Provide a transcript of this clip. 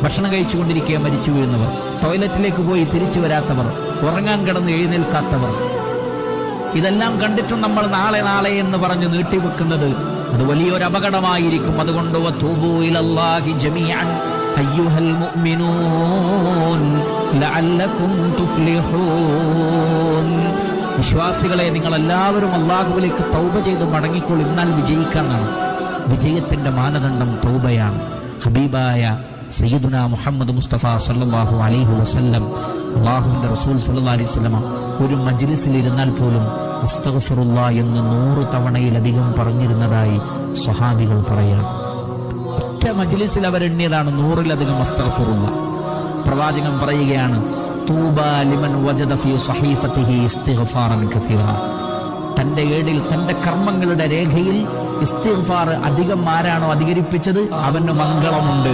ഭക്ഷണം കഴിച്ചുകൊണ്ടിരിക്കുക മരിച്ചു വീഴുന്നവർ, ടോയ്ലറ്റിലേക്ക് പോയി തിരിച്ചു വരാത്തവർ, ഉറങ്ങാൻ കിടന്ന് എഴുന്നേൽക്കാത്തവർ, ഇതെല്ലാം കണ്ടിട്ടും നമ്മൾ നാളെ നാളെ എന്ന് പറഞ്ഞ് നീട്ടിവെക്കുന്നത് അത് വലിയൊരു അപകടമായിരിക്കും. അതുകൊണ്ട് വതൂബൂ ഇലല്ലാഹി ജമീഅൻ അയ്യുഹൽ മുഅ്മിനൂൻ ലഅല്ലകും തുഫ്ലിഹൂൻ. വിശ്വാസികളെ, നിങ്ങൾ എല്ലാവരും അല്ലാഹുവിലേക്ക് തൗബ ചെയ്ത് മടങ്ങിക്കൊള്ളൂ, എന്നാൽ വിജയിക്കാനാണ്. വിജയത്തിന്റെ മാനദണ്ഡം തൗബയാണ്. ഹബീബായ സയ്യിദുനാ മുഹമ്മദ് മുസ്തഫ സല്ലല്ലാഹു അലൈഹി വസല്ലം, അല്ലാഹുവിന്റെ റസൂൽ സല്ലല്ലാഹു അലൈഹി വസല്ലം ഒരു മജ്ലിസിൽ ഇരുന്നാൽ പോലും അസ്തഗ്ഫിറുല്ലാഹ് എന്ന് 100 തവണയിലധികം പറഞ്ഞിരുന്നതായി സ്വഹാബികൾ പറയാം. ഒറ്റ മജ്ലിസിൽ അവരെണ്ണിയതാണ് 100-ലധികം അസ്തഗ്ഫിറുല്ലാഹ്. പ്രവാചകൻ പറയുകയാണ്, തൂബാ ലിമൻ വജദ ഫീ സഹീഫതിഹി ഇസ്തിഗ്ഫാറൻ കസീറ. തന്റെ ഏടിൽ, തന്റെ കർമ്മങ്ങളുടെ രേഖയിൽ ഇസ്തിഗ്ഫാർ അധികം ആരാണോ അധികരിപ്പിച്ചത് അവന് മംഗളമുണ്ട്.